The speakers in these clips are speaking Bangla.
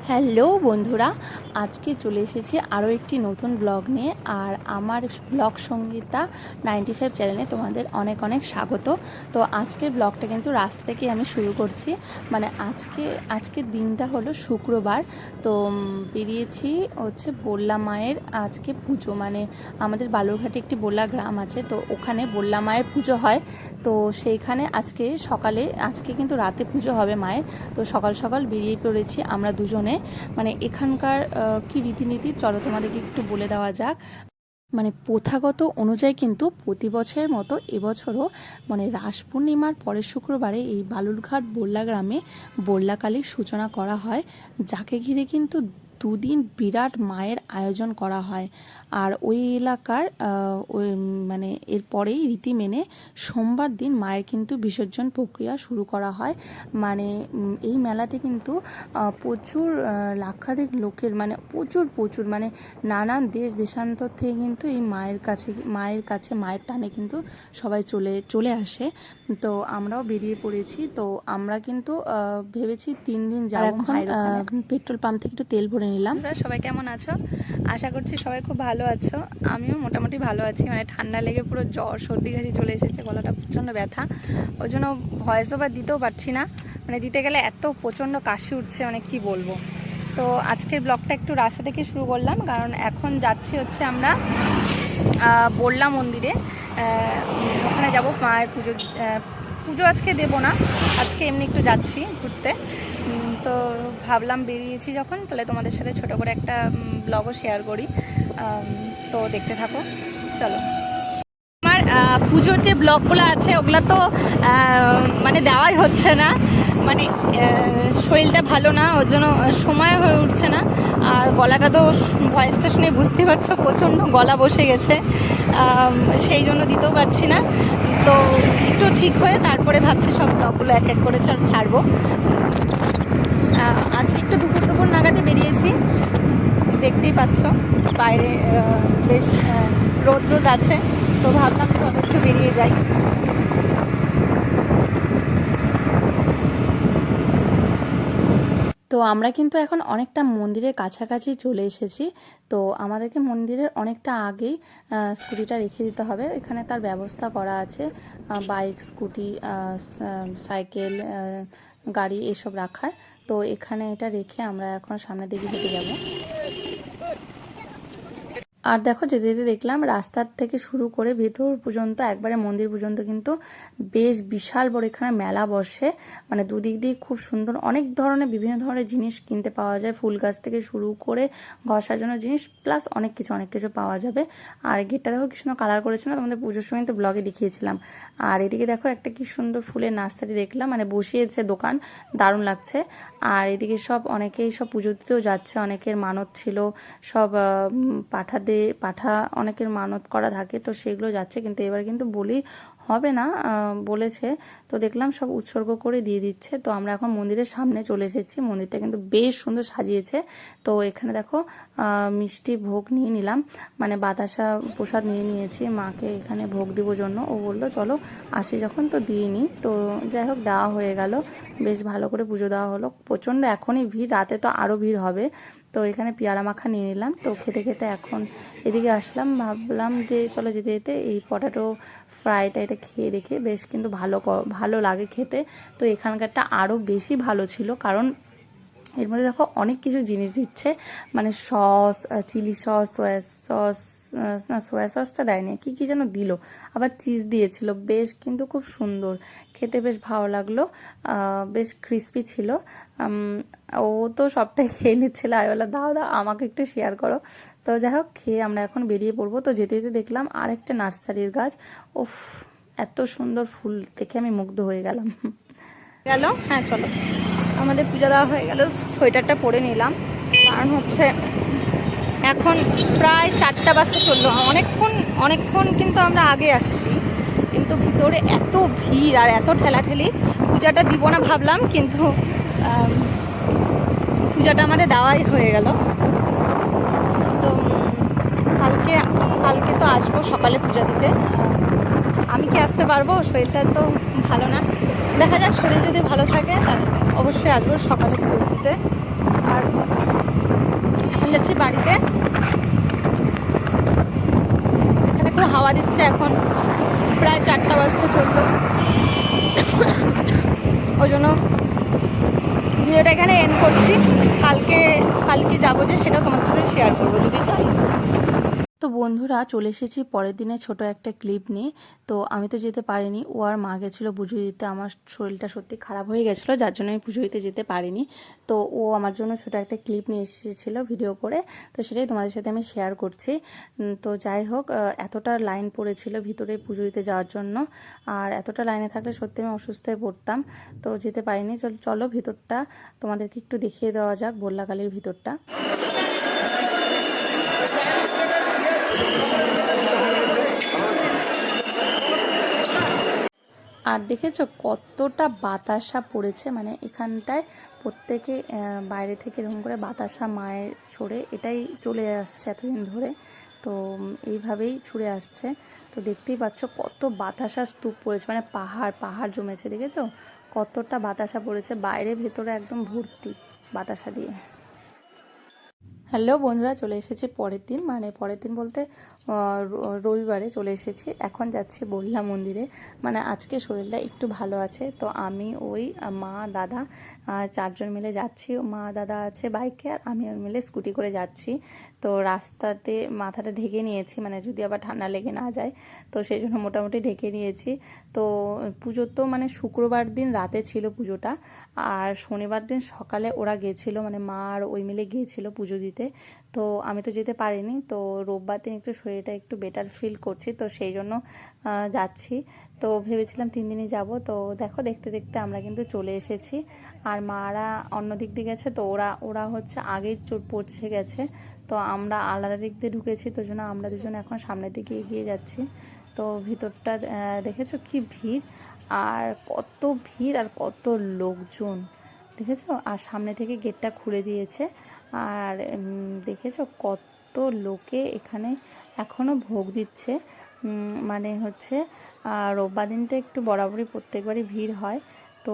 হ্যালো বন্ধুরা, আজকে চলে এসেছি আরও একটি নতুন ব্লগ নিয়ে। আর আমার ব্লগ সঙ্গীতা 95 চ্যানেলে তোমাদের অনেক অনেক স্বাগত। তো আজকের ব্লগটা কিন্তু রাস্তা থেকে আমি শুরু করছি। মানে আজকের দিনটা হলো শুক্রবার। তো বেরিয়েছি হচ্ছে বল্লা মায়ের আজকে পুজো, মানে আমাদের বালুরঘাটে একটি বল্লা গ্রাম আছে, তো ওখানে বল্লা মায়ের পুজো হয়। তো সেইখানে আজকে কিন্তু রাতে পুজো হবে মায়ের। তো সকাল সকাল বেরিয়ে পড়েছি আমরা দুজনে। মানে এখানকার কি রীতিনীতি চলো তোমাদেরকে একটু বলে দেওয়া যাক। মানে প্রথাগত অনুযায়ী কিন্তু প্রতি বছরের মতো এবছরও মানে রাস পূর্ণিমার পরের শুক্রবারে এই বালুরঘাট বল্লা গ্রামে বল্লাকালীর সূচনা করা হয়, যাকে ঘিরে কিন্তু দুদিন বিরাট মায়ের আয়োজন করা হয়। আর ওই এলাকার ওই মানে এরপরেই রীতি মেনে সোমবার দিন মায়ের কিন্তু বিসর্জন প্রক্রিয়া শুরু করা হয়। মানে এই মেলাতে কিন্তু প্রচুর লাক্ষাধিক লোকের মানে প্রচুর মানে নানান দেশান্তর থেকে কিন্তু এই মায়ের কাছে মায়ের টানে কিন্তু সবাই চলে আসে। তো আমরাও বেরিয়ে পড়েছি। তো আমরা কিন্তু ভেবেছি 3 দিন যাবো। পেট্রোল পাম্প থেকে একটু তেল ভরে নিলাম। সবাই কেমন আছো? আশা করছি সবাই খুব ভালো আছো। আমিও মোটামুটি ভালো আছি। মানে ঠান্ডা লেগে পুরো জ্বর সর্দি কাশি চলে এসেছে, গলাটা প্রচণ্ড ব্যথা, ওই জন্য ভয়েস ওভার দিতেও পারছি না। মানে দিতে গেলে এত প্রচণ্ড কাশি উঠছে, মানে কি বলবো। তো আজকের ব্লগটা একটু রাস্তা থেকে শুরু করলাম, কারণ এখন যাচ্ছি হচ্ছে আমরা বল্লা মন্দিরে। ওখানে যাব মায়ের পুজো আজকে দেবো না, আজকে এমনি একটু যাচ্ছি ঘুরতে। তো ভাবলাম বেরিয়েছি যখন, তাহলে তোমাদের সাথে ছোট করে একটা ব্লগও শেয়ার করি। তো দেখতে থাকো, চলো। আমার পুজোর যে ব্লগগুলো আছে ওগুলো তো মানে দেওয়াই হচ্ছে না, মানে শরীরটা ভালো না, ওর জন্য সময় হয়ে উঠছে না। আর গলাটা তো ভয়েসটা শুনে বুঝতে পারছো প্রচণ্ড গলা বসে গেছে, সেই জন্য দিতেও পারছি না। তো একটু ঠিক হয়ে তারপরে ভাবছি সব ব্লগগুলো এক এক করে ছাড়বো। আজকে একটু দুপুর নাগাদই বেরিয়েছি, দেখতেই পাচ্ছ বাইরে বেশ রোদ আছে। তো ভাবলাম চলো একটু বেরিয়ে যাই। তো আমরা কিন্তু এখন অনেকটা মন্দিরের কাছাকাছি চলে এসেছি। তো আমাদেরকে মন্দিরের অনেকটা আগেই স্কুটিটা রেখে দিতে হবে। এখানে তার ব্যবস্থা করা আছে, বাইক, স্কুটি, সাইকেল, গাড়ি এসব রাখার। তো এখানে এটা রেখে আমরা এখন সামনের দিকে হেঁটে যাব। আর দেখো যেতে যেতে দেখলাম রাস্তার থেকে শুরু করে ভেতর পর্যন্ত একবারে মন্দির পর্যন্ত কিন্তু বেশ বিশাল বড় এখানে মেলা বসে। মানে দুদিক দিয়ে খুব সুন্দর অনেক ধরনের বিভিন্ন ধরনের জিনিস কিনতে পাওয়া যায়, ফুল গাছ থেকে শুরু করে ঘর সাজানোর জিনিস প্লাস অনেক কিছু পাওয়া যাবে। আর গেটটা দেখো কি সুন্দর কালার করেছে না, তোমাদের পুজোর সময় তো ব্লগে দেখিয়েছিলাম। আর এদিকে দেখো একটা কি সুন্দর ফুলের নার্সারি দেখলাম, মানে বসিয়েছে দোকান, দারুণ লাগছে। আর এদিকে অনেকেই সব পুজো দিতেও যাচ্ছে, অনেকের মানত ছিল, সব পাঠা অনেকের মানত করা থাকে, তো সেগুলো যাচ্ছে। কিন্তু এবার কিন্তু বলি হবে না বলেছে, তো দেখলাম সব উৎসর্গ করে দিয়ে দিচ্ছে। তো আমরা এখন মন্দিরের সামনে চলে এসেছি, মন্দিরটা কিন্তু বেশ সুন্দর সাজিয়েছে। তো এখানে দেখো মিষ্টি ভোগ নিয়ে নিলাম, মানে বাতাসা প্রসাদ নিয়েছি মাকে এখানে ভোগ দেওয়ার জন্য। ও বললো চলো আসি যখন তো দিয়ে নিই। তো যাই হোক দেওয়া হয়ে গেল, বেশ ভালো করে পুজো দেওয়া হলো। প্রচণ্ড এখনই ভিড়, রাতে তো আরও ভিড় হবে। তো এখানে পেয়ারা মাখা নিয়ে নিলাম। তো খেতে খেতে এখন এদিকে আসলাম, ভাবলাম যে চলো যেতে যেতে এই পটাটো ফ্রাইটা এটা খেয়ে দেখে, বেশ কিন্তু ভালো লাগে খেতে। তো এখানকারটা আরও বেশি ভালো ছিল, কারণ এর মধ্যে দেখো অনেক কিছু জিনিস দিচ্ছে, মানে সস, চিলি সস, সোয়া সসটা দেয়নি, কি যেন দিল, আবার চিজ দিয়েছিল, বেশ কিন্তু খুব সুন্দর খেতে, বেশ ভালো লাগলো, বেশ ক্রিস্পি ছিল। ও তো সবটাই খেয়ে নিচ্ছিল, আমি বললাম দাও আমাকে একটু শেয়ার করো। তো যাই হোক খেয়ে আমরা এখন বেরিয়ে পড়বো। তো যেতে যেতে দেখলাম আরেকটা নার্সারির গাছ, উফ এত সুন্দর ফুল দেখে আমি মুগ্ধ হয়ে গেলাম। হ্যাঁ চলো, আমাদের পুজো দেওয়া হয়ে গেল। সোয়েটারটা পরে নিলাম, কারণ হচ্ছে এখন প্রায় 4টা বাজতে চললো। অনেকক্ষণ কিন্তু আমরা আগে আসছি, কিন্তু ভিতরে এত ভিড় আর এত ঠেলাঠেলি, পূজাটা দিব না ভাবলাম, কিন্তু পূজাটা আমাদের দেওয়াই হয়ে গেল। তো কালকে তো আসবো সকালে পূজা দিতে। আমি কি আসতে পারবো? শরীরটা তো ভালো না, দেখা যাক, শরীর যদি ভালো থাকে তাহলে অবশ্যই আসবো সকালে পুজো দিতে। আর বাড়িতে। এখানে খুব হাওয়া দিচ্ছে, এখন প্রায় 4টা বাজতে চললো, ওই জন্য ভিডিওটা এখানে এন্ড করছি। কালকে যাবো যে সেটাও তোমাদের সাথে শেয়ার করবো যদি চাই। তো বন্ধুরা চলে এসেছি পরের দিনে ছোট একটা ক্লিপ নিয়ে। তো আমি তো যেতে পারিনি, ও আর মা গেছিলো পুজো দিতে। আমার শরীরটা সত্যি খারাপ হয়ে গেছিলো, যার জন্য আমি পুজো দিতে যেতে পারিনি। তো ও আমার জন্য ছোট একটা ক্লিপ নিয়ে এসেছিলো ভিডিও করে, তো সেটাই তোমাদের সাথে আমি শেয়ার করছি। তো যাই হোক, এতটা লাইন পড়েছিল ভিতরে পুজো দিতে যাওয়ার জন্য, আর এতটা লাইনে থাকলে সত্যি আমি অসুস্থ হয়ে পড়তাম। তো যেতে পারিনি। চলো ভিতরটা তোমাদেরকে একটু দেখিয়ে দেওয়া যাক, বল্লাকালীর ভিতরটা। আর দেখেছো কতটা বাতাসা পড়েছে, মানে এখানটায় প্রত্যেকে বাইরে থেকে এরকম করে বাতাসা মায়ের ছড়ে এটাই চলে আসছে এতদিন ধরে। তো এইভাবেই ছুঁড়ে আসছে। তো দেখতেই পাচ্ছ কত বাতাসা স্তূপ পড়েছে, মানে পাহাড় জমেছে। দেখেছো কতটা বাতাসা পড়েছে, বাইরে ভেতরে একদম ভর্তি বাতাসা দিয়ে। হ্যালো বন্ধুরা, চলে এসেছি পরের দিন, মানে পরের দিন বলতে রবিবারে চলে এসেছি। এখন যাচ্ছি বল্লা মন্দিরে, মানে আজকে শরীরটা একটু ভালো আছে। তো আমি ওই মা দাদা 4জন মিলে যাচ্ছি। মা দাদা আছে বাইকে, আর আমি ওর মিলে স্কুটি করে যাচ্ছি। তো রাস্তাতে মাথাটা ঢেকে নিয়েছি, মানে যদি আবার ঠান্ডা লেগে না যায়, তো সেই জন্য মোটামুটি ঢেকে নিয়েছি। তো পুজো তো মানে শুক্রবার দিন রাতে ছিল পুজোটা, আর শনিবার দিন সকালে ওরা গেছিলো, মানে মা আর ওই মিলে গিয়েছিলো পুজো দিতে। তো আমি তো যেতে পারিনি। তো রোববার দিন একটু শরীরটা একটু বেটার ফিল করছি, তো সেই জন্য যাচ্ছি। তো ভেবেছিলাম 3 দিনই যাব। তো দেখো দেখতে দেখতে আমরা কিন্তু চলে এসেছি। আর মারা অন্য দিক দিয়ে গেছে, তো ওরা হচ্ছে আগেই পৌঁছে গেছে। তো আমরা আলাদা দিক দিয়ে ঢুকেছি, তো জন্য আমরা দুজন এখন সামনের দিকে এগিয়ে যাচ্ছি। তো ভিতরটা দেখেছো কি ভিড়, আর কত ভিড় আর কত লোকজন দেখেছো। আর সামনে থেকে গেটটা খুলে দিয়েছে। আর দেখেছো কত লোকে এখানে এখনও ভোগ দিচ্ছে। মানে হচ্ছে রোববার দিনটা একটু বরাবরই প্রত্যেকবারই ভিড় হয়। তো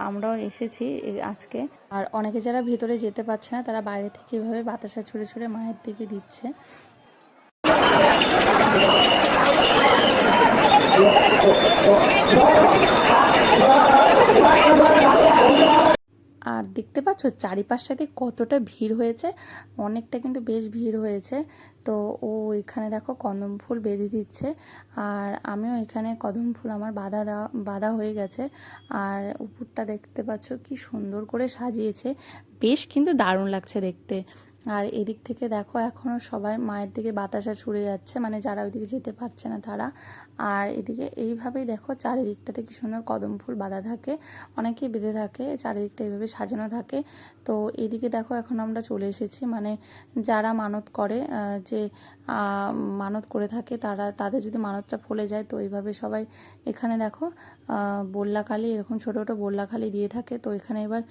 আমরাও এসেছি আজকে। আর অনেকে যারা ভেতরে যেতে পারছে না, তারা বাইরে থেকে এভাবে বাতাসা ছুঁড়ে ছুঁড়ে মায়ের দিকে দিচ্ছে। আর দেখতে পাচ্ছ চারিপাশটাতে কতটা ভিড় হয়েছে, অনেকটা কিন্তু বেশ ভিড় হয়েছে। তো ও এখানে দেখো কদম ফুল বেঁধে দিচ্ছে, আর আমিও এখানে কদম ফুল আমার বাঁধা হয়ে গেছে। আর উপরটা দেখতে পাচ্ছ কি সুন্দর করে সাজিয়েছে, বেশ কিন্তু দারুণ লাগছে দেখতে। আর এদিক থেকে দেখো এখনও সবাই মায়ের দিকে বাতাসা ছুড়ে যাচ্ছে, মানে যারা ওইদিকে যেতে পারছে না তারা। আর এদিকে এইভাবেই দেখো চারিদিকটাতে কি সুন্দর কদম ফুল বাঁধা থাকে, অনেকেই বেঁধে থাকে, চারিদিকটা এইভাবে সাজানো থাকে। তো এদিকে দেখো এখন আমরা চলে এসেছি, মানে যারা মানত করে, যে মানত করে থাকে তাদের যদি মানতটা ফলে যায়, তো এইভাবে সবাই এখানে দেখো বল্লাখালি এরকম ছোটো ছোটো বল্লাখালি দিয়ে থাকে। তো এখানে এবার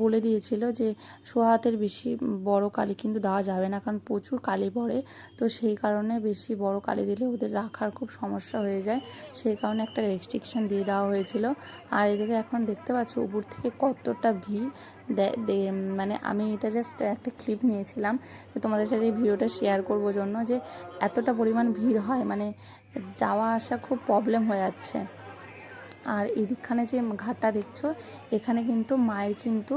বলে দিয়েছিল যে সোহাতের বেশি বড় কালি কিন্তু দেওয়া যাবে না, কারণ প্রচুর কালি পড়ে। তো সেই কারণে বেশি বড় কালি দিলে ওদের রাখার খুব সমস্যা হয়ে যায়, সেই কারণে একটা রেস্ট্রিকশন দিয়ে দেওয়া হয়েছিল। আর এদিকে এখন দেখতে পাচ্ছ উপর থেকে কতটা ভিড়। মানে আমি এটা জাস্ট একটা ক্লিপ নিয়েছিলাম তোমাদের সাথে এই ভিডিওটা শেয়ার করবো জন্য, যে এতটা পরিমাণ ভিড় হয়, মানে যাওয়া আসা খুব প্রবলেম হয়ে যাচ্ছে। আর এদিকখানে যে ঘাটটা দেখছো, এখানে কিন্তু মায়ের কিন্তু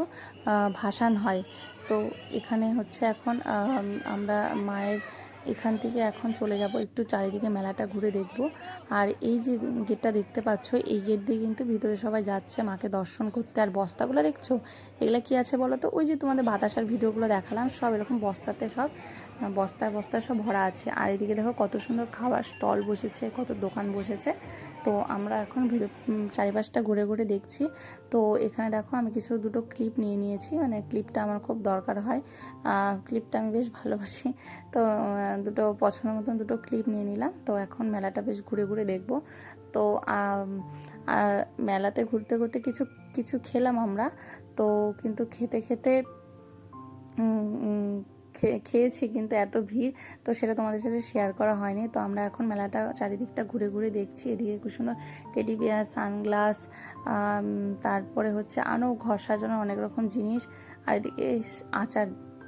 ভাসান হয়। তো এখানে হচ্ছে এখন আমরা মায়ের এখান থেকে এখন চলে যাব, একটু চারিদিকে মেলাটা ঘুরে দেখব। আর এই যে গেটটা দেখতে পাচ্ছ, এই গেট দিয়ে কিন্তু ভিতরে সবাই যাচ্ছে মাকে দর্শন করতে। আর বস্তাগুলো দেখছো, এগুলো কি আছে বলো তো? ওই যে তোমাদের বাতাসার ভিডিওগুলো দেখালাম, সব এরকম বস্তাতে সব বস্তায় বস্তায় সব ভরা আছে। আর এদিকে দেখো কত সুন্দর খাবার স্টল বসেছে, কত দোকান বসেছে। তো আমরা এখন চারিপাশটা ঘুরে ঘুরে দেখছি। তো এখানে দেখো আমি দুটো ক্লিপ নিয়ে নিয়েছি, মানে ক্লিপটা আমার খুব দরকার হয়, ক্লিপটা আমি বেশ ভালোবাসি। তো দুটো পছন্দের মতন দুটো ক্লিপ নিয়ে নিলাম। তো এখন মেলাটা বেশ ঘুরে ঘুরে দেখব। তো মেলাতে ঘুরতে ঘুরতে কিছু কিছু খেলাম আমরা। তো কিন্তু খেতে খেতে খেয়েছি, কিন্তু এত ভিড়, তো সেটা তোমাদের সাথে শেয়ার করা হয়নি। তো আমরা এখন মেলাটা চারিদিকটা ঘুরে ঘুরে দেখছি। এদিকে খুব সুন্দর টেডি বিয়ার, সানগ্লাস, তারপরে হচ্ছে আরও ঘর সাজানোর অনেক রকম জিনিস। আর এদিকে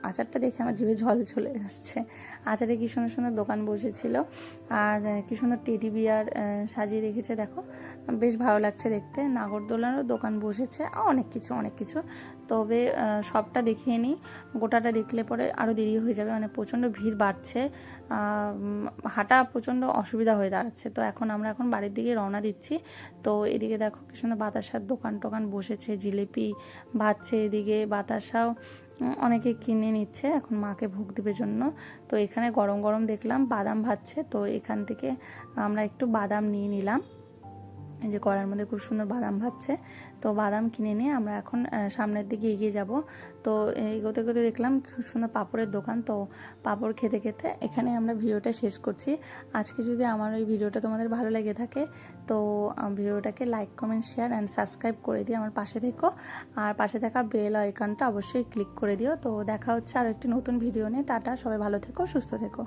আচারটা দেখে আমার জিভে জল চলে আসছে। আচারে কি সুন্দর সুন্দর দোকান বসেছিল, আর কি সুন্দর টেডি বিয়ার সাজিয়ে রেখেছে দেখো, বেশ ভালো লাগছে দেখতে। নাগরদোলারও দোকান বসেছে, অনেক কিছু। তবে সবটা দেখিয়ে নিই, গোটাটা দেখলে পরে আরও দেরি হয়ে যাবে, মানে প্রচণ্ড ভিড় বাড়ছে, হাঁটা প্রচণ্ড অসুবিধা হয়ে দাঁড়াচ্ছে। তো আমরা এখন বাড়ির দিকে রওনা দিচ্ছি। তো এদিকে দেখো কি সুন্দর বাতাসার দোকান টোকান বসেছে, জিলিপি ভাজছে, এদিকে বাতাসাও অনেকে কিনে নিচ্ছে এখন মাকে ভোগ দেবার জন্য। তো এখানে গরম গরম দেখলাম বাদাম ভাজছে, তো এখান থেকে আমরা একটু বাদাম নিয়ে নিলাম। এই যে কড়ার মধ্যে খুব সুন্দর বাদাম ভাজছে, তো বাদাম কিনে নিয়ে আমরা এখন সামনের দিকে এগিয়ে যাব। তো এগোতে দেখলাম খুব সুন্দর পাঁপড়ের দোকান, তো পাঁপড় খেতে খেতে এখানে আমরা ভিডিওটা শেষ করছি। আজকে যদি আমার ওই ভিডিওটা তোমাদের ভালো লেগে থাকে, তো ভিডিওটাকে like comment share and subscribe করে দিও, আমার পাশে থেকো, আর পাশে থাকা বেল আইকনটা অবশ্যই ক্লিক করে দিও। তো দেখা হচ্ছে আর একটি নতুন ভিডিও নিয়ে। টাটা, সবাই ভালো থেকো, সুস্থ থেকো।